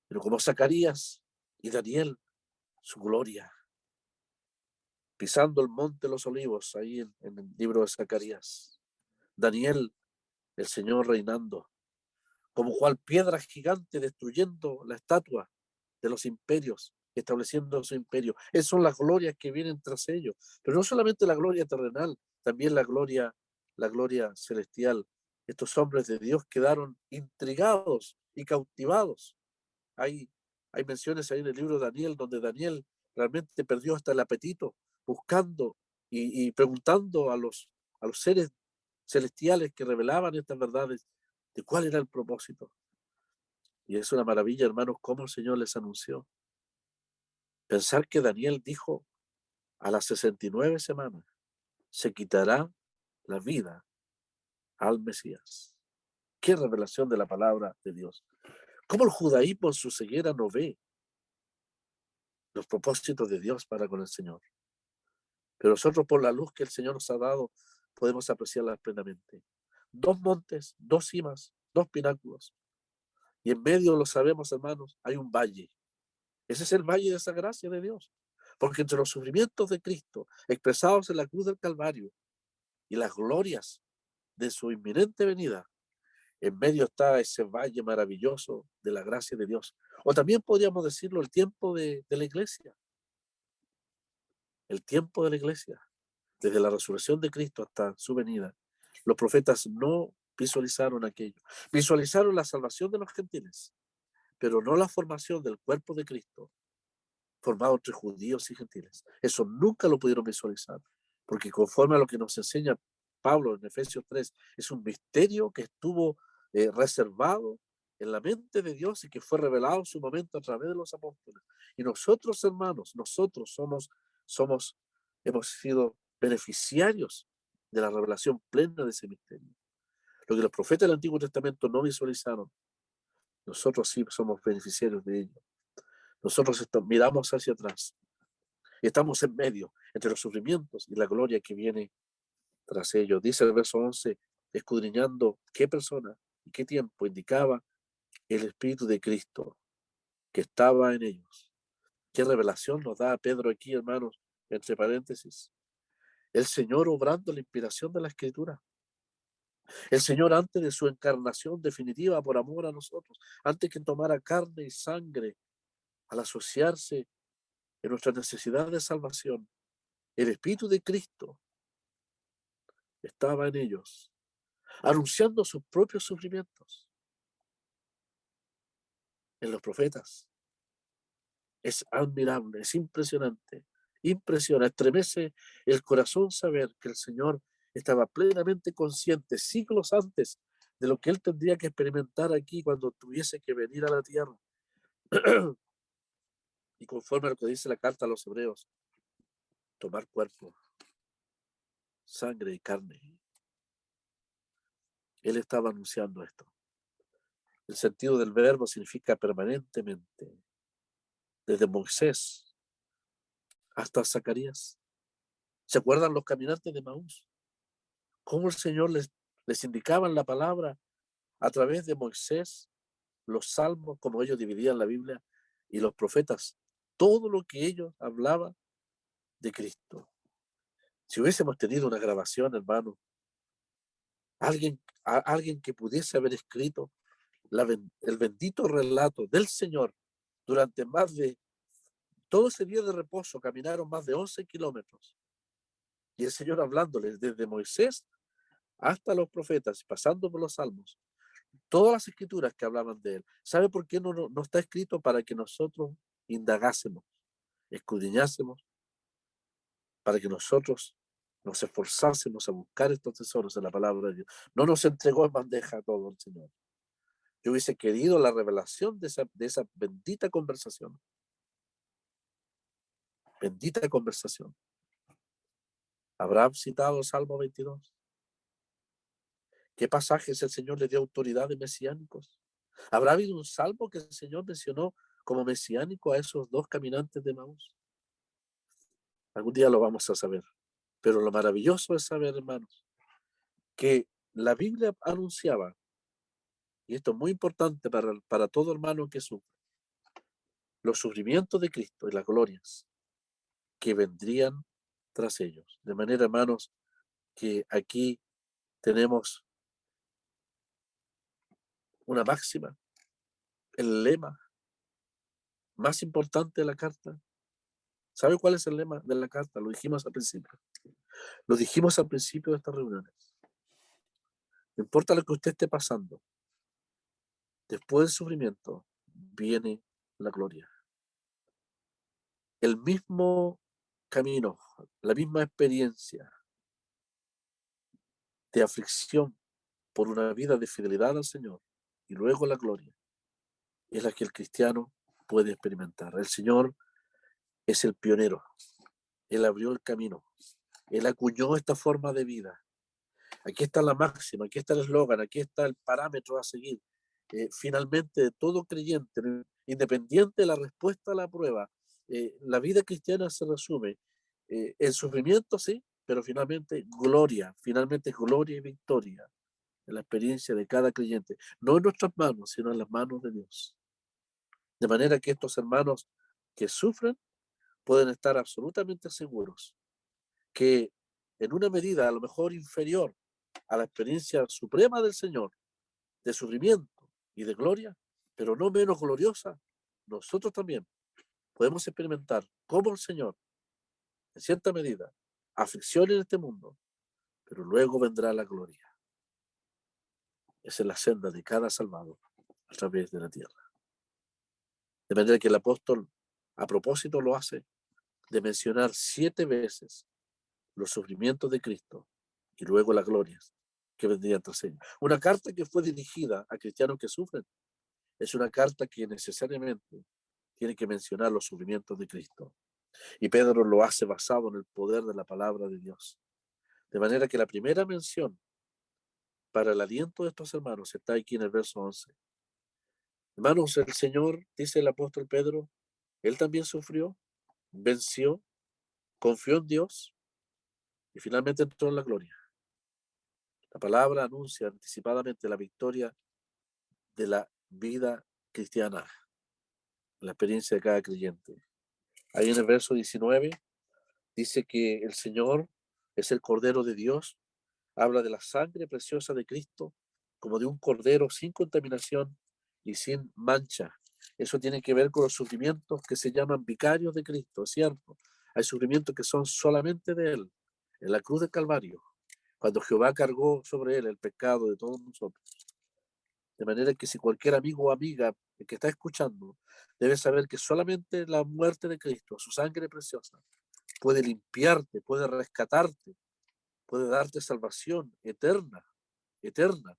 Pero como Zacarías y Daniel, su gloria, pisando el monte de los olivos, ahí en el libro de Zacarías. Daniel, el Señor reinando, como cual piedra gigante destruyendo la estatua de los imperios, estableciendo su imperio. Esas son las glorias que vienen tras ellos. Pero no solamente la gloria terrenal, también la gloria celestial. Estos hombres de Dios quedaron intrigados y cautivados. Hay, hay menciones ahí en el libro de Daniel, donde Daniel realmente perdió hasta el apetito, buscando y preguntando a los seres celestiales que revelaban estas verdades de cuál era el propósito. Y es una maravilla, hermanos, cómo el Señor les anunció. Pensar que Daniel dijo a las 69 semanas, se quitará la vida al Mesías. Qué revelación de la palabra de Dios. Cómo el judaísmo en su ceguera no ve los propósitos de Dios para con el Señor. Pero nosotros, por la luz que el Señor nos ha dado, podemos apreciarla plenamente. Dos montes, dos cimas, dos pináculos. Y en medio, lo sabemos, hermanos, hay un valle. Ese es el valle de esa gracia de Dios. Porque entre los sufrimientos de Cristo, expresados en la cruz del Calvario, y las glorias de su inminente venida, en medio está ese valle maravilloso de la gracia de Dios. O también podríamos decirlo, el tiempo de la iglesia. El tiempo de la iglesia. Desde la resurrección de Cristo hasta su venida. Los profetas no visualizaron aquello. Visualizaron la salvación de los gentiles, pero no la formación del cuerpo de Cristo, formado entre judíos y gentiles. Eso nunca lo pudieron visualizar, porque conforme a lo que nos enseña Pablo en Efesios 3, es un misterio que estuvo reservado en la mente de Dios y que fue revelado en su momento a través de los apóstoles. Y nosotros, hermanos, nosotros hemos sido beneficiarios de la revelación plena de ese misterio. Lo que los profetas del Antiguo Testamento no visualizaron, nosotros sí somos beneficiarios de ello. Nosotros miramos hacia atrás y estamos en medio entre los sufrimientos y la gloria que viene tras ellos. Dice el verso 11, escudriñando qué persona y qué tiempo indicaba el Espíritu de Cristo que estaba en ellos. Qué revelación nos da Pedro aquí, hermanos, entre paréntesis. El Señor obrando la inspiración de la Escritura. El Señor antes de su encarnación definitiva por amor a nosotros, antes que tomara carne y sangre al asociarse en nuestra necesidad de salvación, el Espíritu de Cristo estaba en ellos, anunciando sus propios sufrimientos en los profetas. Es admirable, es impresionante, impresiona, estremece el corazón saber que el Señor estaba plenamente consciente siglos antes de lo que él tendría que experimentar aquí cuando tuviese que venir a la tierra. Y conforme a lo que dice la carta a los hebreos, tomar cuerpo, sangre y carne. Él estaba anunciando esto. El sentido del verbo significa permanentemente, desde Moisés hasta Zacarías. ¿Se acuerdan los caminantes de Maús? Cómo el Señor les indicaba en la palabra a través de Moisés, los salmos, como ellos dividían la Biblia, y los profetas, todo lo que ellos hablaban de Cristo. Si hubiésemos tenido una grabación, hermano, alguien que pudiese haber escrito el bendito relato del Señor durante más de todo ese día de reposo, caminaron más de 11 kilómetros. Y el Señor hablándoles desde Moisés hasta los profetas, pasando por los salmos, todas las escrituras que hablaban de él. ¿Sabe por qué no está escrito? Para que nosotros indagásemos, escudriñásemos, para que nosotros nos esforzásemos a buscar estos tesoros en la palabra de Dios. No nos entregó en bandeja a todo el Señor. Yo hubiese querido la revelación de esa bendita conversación. Bendita conversación. ¿Habrá citado el Salmo 22? ¿Qué pasajes el Señor le dio autoridad de mesiánicos? ¿Habrá habido un salmo que el Señor mencionó como mesiánico a esos dos caminantes de Maús? Algún día lo vamos a saber. Pero lo maravilloso es saber, hermanos, que la Biblia anunciaba, y esto es muy importante para todo hermano que sufre, los sufrimientos de Cristo y las glorias que vendrían tras ellos. De manera, hermanos, que aquí tenemos una máxima, el lema más importante de la carta. ¿Sabe cuál es el lema de la carta? Lo dijimos al principio. Lo dijimos al principio de estas reuniones. No importa lo que usted esté pasando, después del sufrimiento viene la gloria. El mismo camino, la misma experiencia de aflicción por una vida de fidelidad al Señor y luego la gloria es la que el cristiano puede experimentar. El Señor es el pionero. Él abrió el camino. Él acuñó esta forma de vida. Aquí está la máxima, aquí está el eslogan, aquí está el parámetro a seguir. Finalmente, de todo creyente, independiente de la respuesta a la prueba, la vida cristiana se resume en sufrimiento, sí, pero finalmente gloria y victoria en la experiencia de cada creyente, no en nuestras manos, sino en las manos de Dios. De manera que estos hermanos que sufren pueden estar absolutamente seguros que en una medida a lo mejor inferior a la experiencia suprema del Señor, de sufrimiento y de gloria, pero no menos gloriosa, nosotros también podemos experimentar como el Señor, en cierta medida, aflicción en este mundo, pero luego vendrá la gloria. Esa es la senda de cada salvado a través de la tierra. De manera que el apóstol a propósito lo hace de mencionar 7 veces los sufrimientos de Cristo y luego las glorias que vendrían tras ellos. Una carta que fue dirigida a cristianos que sufren es una carta que necesariamente tiene que mencionar los sufrimientos de Cristo. Y Pedro lo hace basado en el poder de la palabra de Dios. De manera que la primera mención para el aliento de estos hermanos está aquí en el verso 11. Hermanos, el Señor, dice el apóstol Pedro, él también sufrió, venció, confió en Dios y finalmente entró en la gloria. La palabra anuncia anticipadamente la victoria de la vida cristiana, la experiencia de cada creyente. Ahí en el verso 19 dice que el Señor es el Cordero de Dios, habla de la sangre preciosa de Cristo como de un cordero sin contaminación y sin mancha. Eso tiene que ver con los sufrimientos que se llaman vicarios de Cristo, ¿es cierto? Hay sufrimientos que son solamente de Él, en la cruz del Calvario, cuando Jehová cargó sobre Él el pecado de todos nosotros. De manera que si cualquier amigo o amiga que está escuchando debe saber que solamente la muerte de Cristo, su sangre preciosa, puede limpiarte, puede rescatarte, puede darte salvación eterna, eterna,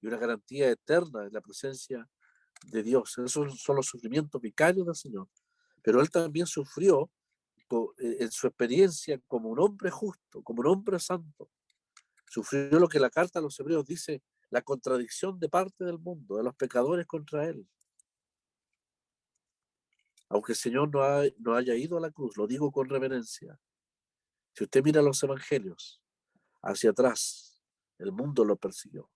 y una garantía eterna en la presencia de Dios. Esos son los sufrimientos vicarios del Señor. Pero Él también sufrió en su experiencia como un hombre justo, como un hombre santo. Sufrió lo que la carta a los hebreos dice, la contradicción de parte del mundo, de los pecadores contra Él. Aunque el Señor no haya ido a la cruz, lo digo con reverencia. Si usted mira los evangelios hacia atrás, el mundo lo persiguió.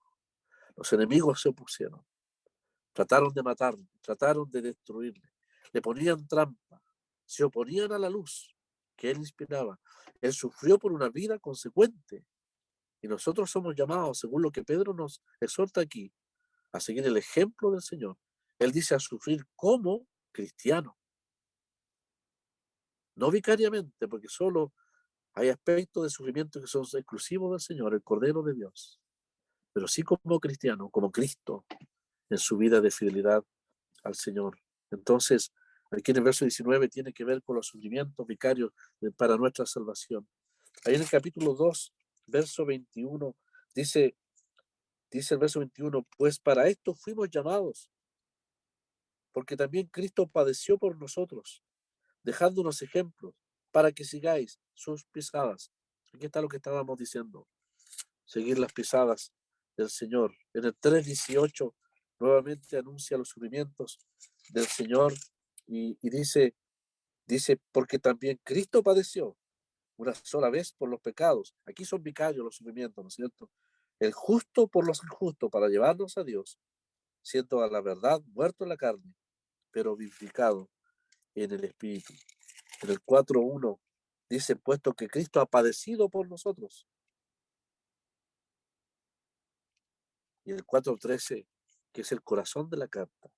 Los enemigos se opusieron. Trataron de matarle, trataron de destruirle. Le ponían trampa. Se oponían a la luz que él inspiraba. Él sufrió por una vida consecuente. Y nosotros somos llamados, según lo que Pedro nos exhorta aquí, a seguir el ejemplo del Señor. Él dice a sufrir como cristiano, no vicariamente, porque solo hay aspectos de sufrimiento que son exclusivos del Señor, el Cordero de Dios, pero sí como cristiano, como Cristo, en su vida de fidelidad al Señor. Entonces, aquí en el verso 19 tiene que ver con los sufrimientos vicarios para nuestra salvación. Ahí en el capítulo 2, verso 21, dice el verso 21, pues para esto fuimos llamados, porque también Cristo padeció por nosotros, dejándonos ejemplos para que sigáis sus pisadas. Aquí está lo que estábamos diciendo, seguir las pisadas del Señor. En el 3:18 nuevamente anuncia los sufrimientos del Señor y dice, porque también Cristo padeció una sola vez por los pecados. Aquí son vicarios los sufrimientos, ¿no es cierto? El justo por los injustos para llevarnos a Dios, siendo a la verdad muerto en la carne, pero vivificado en el Espíritu. En el 4:1 dice, puesto que Cristo ha padecido por nosotros. y el 4:13, que es el corazón de la carta,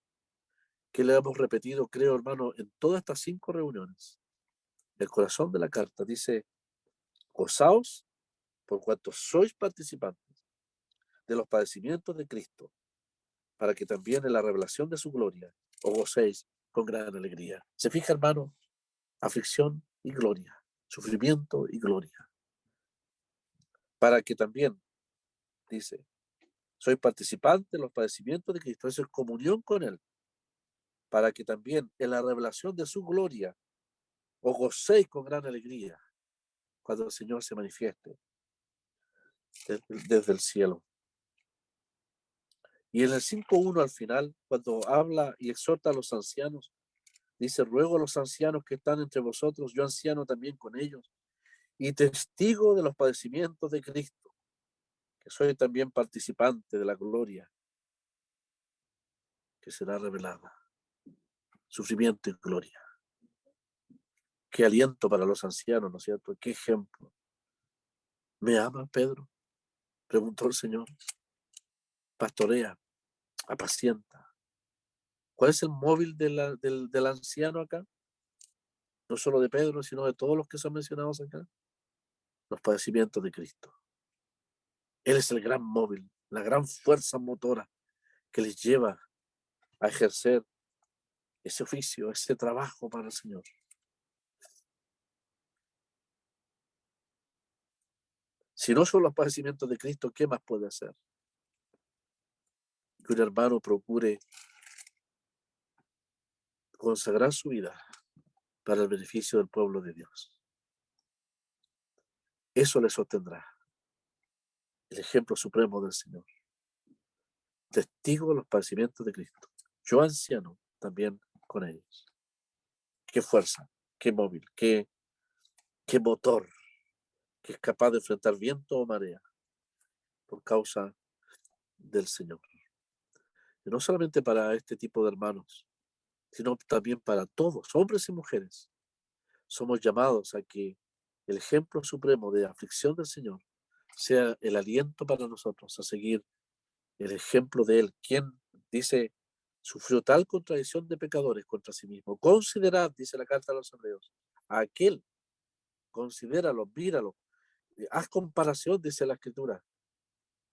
que le hemos repetido, creo, hermano, en todas estas 5 reuniones. El corazón de la carta dice: gozaos por cuanto sois participantes de los padecimientos de Cristo, para que también en la revelación de su gloria os gocéis con gran alegría. ¿Se fija, hermano? Aflicción y gloria, sufrimiento y gloria. Para que también, dice, sois participantes de los padecimientos de Cristo, eso es comunión con Él, para que también en la revelación de su gloria os gocéis con gran alegría cuando el Señor se manifieste desde el cielo. Y en el 5:1 al final, cuando habla y exhorta a los ancianos, dice: ruego a los ancianos que están entre vosotros, yo anciano también con ellos, y testigo de los padecimientos de Cristo, que soy también participante de la gloria que será revelada. Sufrimiento y gloria. Qué aliento para los ancianos, ¿no es cierto? Qué ejemplo. ¿Me ama, Pedro?, preguntó el Señor. Pastorea, apacienta. ¿Cuál es el móvil del anciano acá? No solo de Pedro, sino de todos los que son mencionados acá. Los padecimientos de Cristo. Él es el gran móvil, la gran fuerza motora que les lleva a ejercer ese oficio, ese trabajo para el Señor. Si no son los padecimientos de Cristo, ¿qué más puede hacer? Que un hermano procure consagrar su vida para el beneficio del pueblo de Dios. Eso le sostendrá. El ejemplo supremo del Señor. Testigo de los padecimientos de Cristo. Yo anciano también con ellos. Qué fuerza, qué móvil, qué motor, que es capaz de enfrentar viento o marea por causa del Señor. Y no solamente para este tipo de hermanos, sino también para todos, hombres y mujeres. Somos llamados a que el ejemplo supremo de aflicción del Señor sea el aliento para nosotros a seguir el ejemplo de Él, quien dice: sufrió tal contradicción de pecadores contra sí mismo. Considerad, dice la carta a los Hebreos, a aquel, considéralo, míralo, haz comparación, dice la Escritura,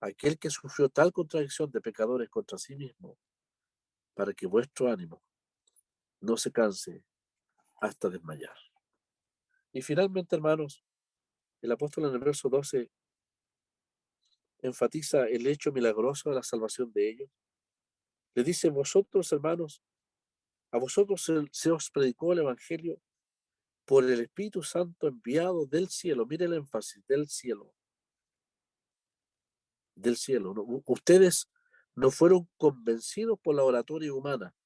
aquel que sufrió tal contradicción de pecadores contra sí mismo, para que vuestro ánimo no se canse hasta desmayar. Y finalmente, hermanos, el apóstol en el verso 12 enfatiza el hecho milagroso de la salvación de ellos. Le dice: vosotros, hermanos, a vosotros se os predicó el Evangelio por el Espíritu Santo enviado del cielo. Mire el énfasis, del cielo. Del cielo. ¿No? Ustedes no fueron convencidos por la oratoria humana,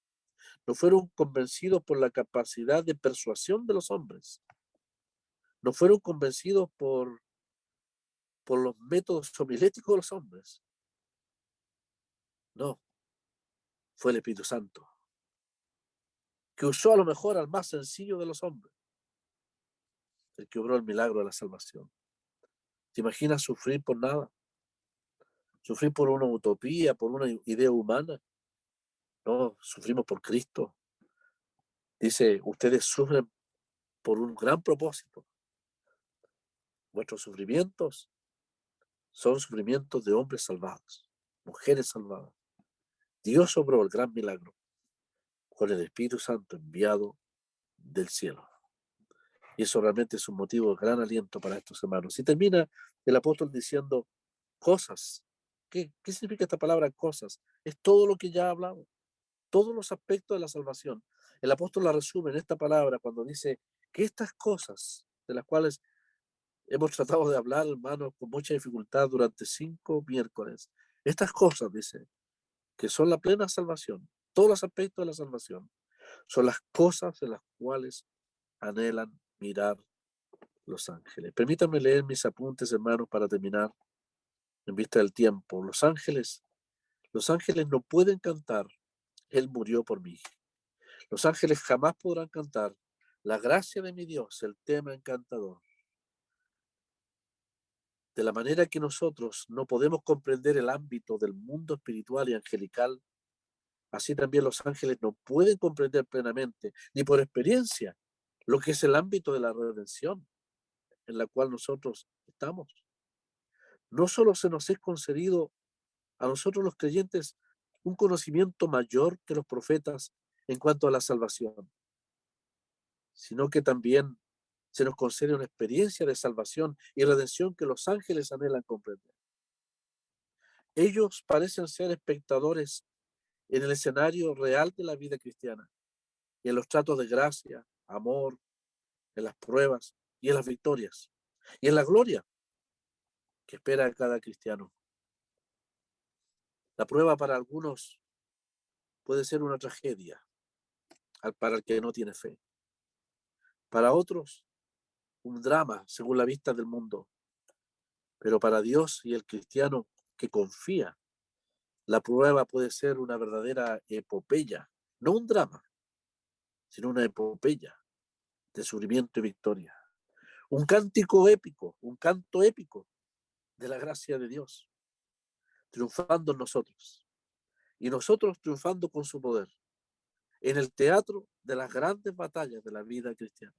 no fueron convencidos por la capacidad de persuasión de los hombres, no fueron convencidos por los métodos homiléticos de los hombres. No, fue el Espíritu Santo, que usó a lo mejor al más sencillo de los hombres, el que obró el milagro de la salvación. ¿Te imaginas sufrir por nada? ¿Sufrir por una utopía, por una idea humana? No, sufrimos por Cristo. Dice: ustedes sufren por un gran propósito. Vuestros sufrimientos son sufrimientos de hombres salvados, mujeres salvadas. Dios obró el gran milagro con el Espíritu Santo enviado del cielo. Y eso realmente es un motivo de gran aliento para estos hermanos. Y termina el apóstol diciendo: cosas. ¿Qué significa esta palabra cosas? Es todo lo que ya ha hablado, todos los aspectos de la salvación. El apóstol la resume en esta palabra cuando dice que estas cosas, de las cuales hemos tratado de hablar, hermanos, con mucha dificultad durante 5 miércoles, estas cosas, dice, que son la plena salvación, todos los aspectos de la salvación, son las cosas de las cuales anhelan mirar los ángeles. Permítanme leer mis apuntes, hermanos, para terminar en vista del tiempo. Los ángeles no pueden cantar: Él murió por mí. Los ángeles jamás podrán cantar: la gracia de mi Dios, el tema encantador. De la manera que nosotros no podemos comprender el ámbito del mundo espiritual y angelical, así también los ángeles no pueden comprender plenamente, ni por experiencia, lo que es el ámbito de la redención en la cual nosotros estamos. No solo se nos es concedido a nosotros los creyentes un conocimiento mayor que los profetas en cuanto a la salvación, sino que también se nos concede una experiencia de salvación y redención que los ángeles anhelan comprender. Ellos parecen ser espectadores en el escenario real de la vida cristiana y en los tratos de gracia, amor, en las pruebas y en las victorias y en la gloria que espera a cada cristiano. La prueba para algunos puede ser una tragedia para el que no tiene fe. Para otros, un drama según la vista del mundo. Pero para Dios y el cristiano que confía, la prueba puede ser una verdadera epopeya, no un drama, sino una epopeya de sufrimiento y victoria. Un cántico épico, un canto épico de la gracia de Dios, triunfando en nosotros y nosotros triunfando con su poder en el teatro de las grandes batallas de la vida cristiana.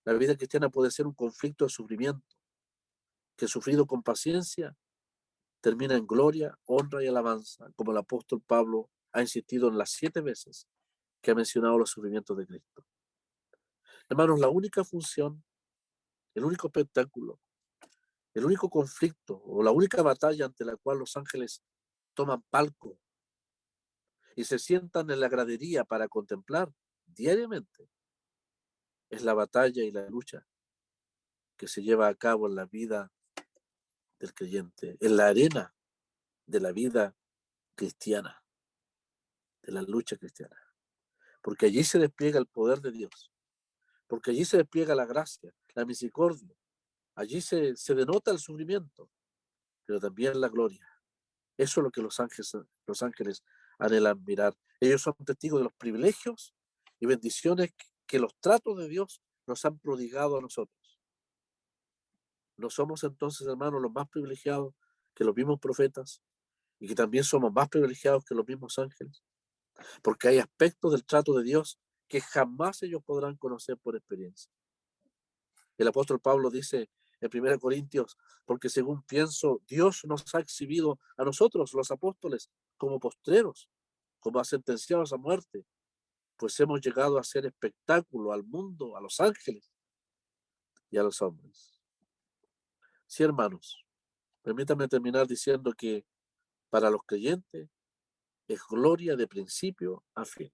La vida cristiana puede ser un conflicto de sufrimiento que, sufrido con paciencia, termina en gloria, honra y alabanza, como el apóstol Pablo ha insistido en las 7 veces que ha mencionado los sufrimientos de Cristo. Hermanos, la única función, el único espectáculo, el único conflicto o la única batalla ante la cual los ángeles toman palco y se sientan en la gradería para contemplar diariamente es la batalla y la lucha que se lleva a cabo en la vida del creyente, en la arena de la vida cristiana, de la lucha cristiana. Porque allí se despliega el poder de Dios, porque allí se despliega la gracia, la misericordia, allí se denota el sufrimiento, pero también la gloria. Eso es lo que los ángeles anhelan mirar. Ellos son testigos de los privilegios y bendiciones que los tratos de Dios nos han prodigado a nosotros. ¿No somos entonces, hermanos, los más privilegiados que los mismos profetas y que también somos más privilegiados que los mismos ángeles? Porque hay aspectos del trato de Dios que jamás ellos podrán conocer por experiencia. El apóstol Pablo dice en 1 Corintios, porque según pienso, Dios nos ha exhibido a nosotros, los apóstoles, como postreros, como a sentenciados a muerte, pues hemos llegado a hacer espectáculo al mundo, a los ángeles y a los hombres. Sí, hermanos, permítanme terminar diciendo que para los creyentes es gloria de principio a fin.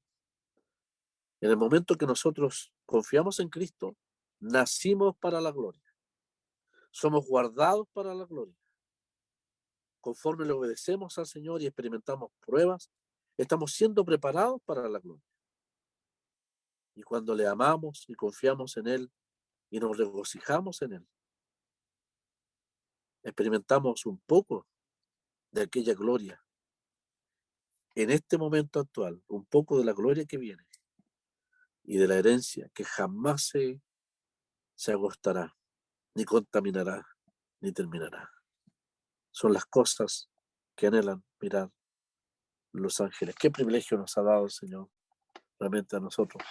En el momento que nosotros confiamos en Cristo, nacimos para la gloria. Somos guardados para la gloria. Conforme le obedecemos al Señor y experimentamos pruebas, estamos siendo preparados para la gloria. Y cuando le amamos y confiamos en Él y nos regocijamos en Él, experimentamos un poco de aquella gloria. En este momento actual, un poco de la gloria que viene y de la herencia que jamás se agostará, ni contaminará, ni terminará. Son las cosas que anhelan mirar los ángeles. Qué privilegio nos ha dado el Señor realmente a nosotros.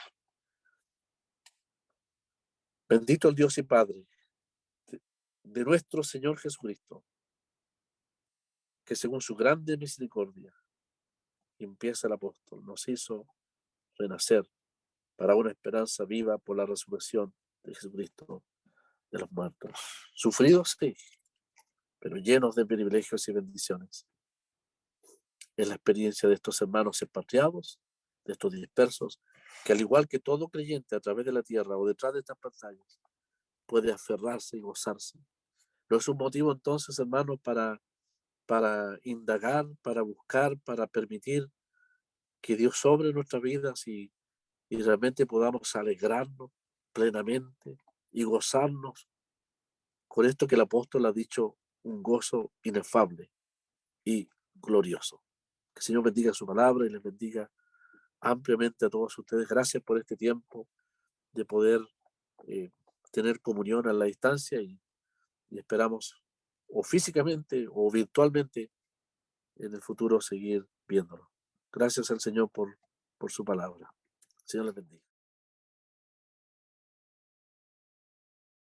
Bendito el Dios y Padre de nuestro Señor Jesucristo, que según su grande misericordia, empieza el apóstol, nos hizo renacer para una esperanza viva por la resurrección de Jesucristo de los muertos. Sufridos, sí, pero llenos de privilegios y bendiciones. Es la experiencia de estos hermanos expatriados, de estos dispersos, que al igual que todo creyente a través de la tierra o detrás de estas pantallas, puede aferrarse y gozarse. No es un motivo entonces, hermanos, para indagar, para buscar, para permitir que Dios sobre nuestras vidas y realmente podamos alegrarnos plenamente y gozarnos con esto que el apóstol ha dicho, un gozo inefable y glorioso. Que el Señor bendiga su palabra y les bendiga ampliamente a todos ustedes. Gracias por este tiempo de poder tener comunión a la distancia y y esperamos o físicamente o virtualmente en el futuro seguir viéndolo. Gracias al Señor por su palabra. Señor les bendiga.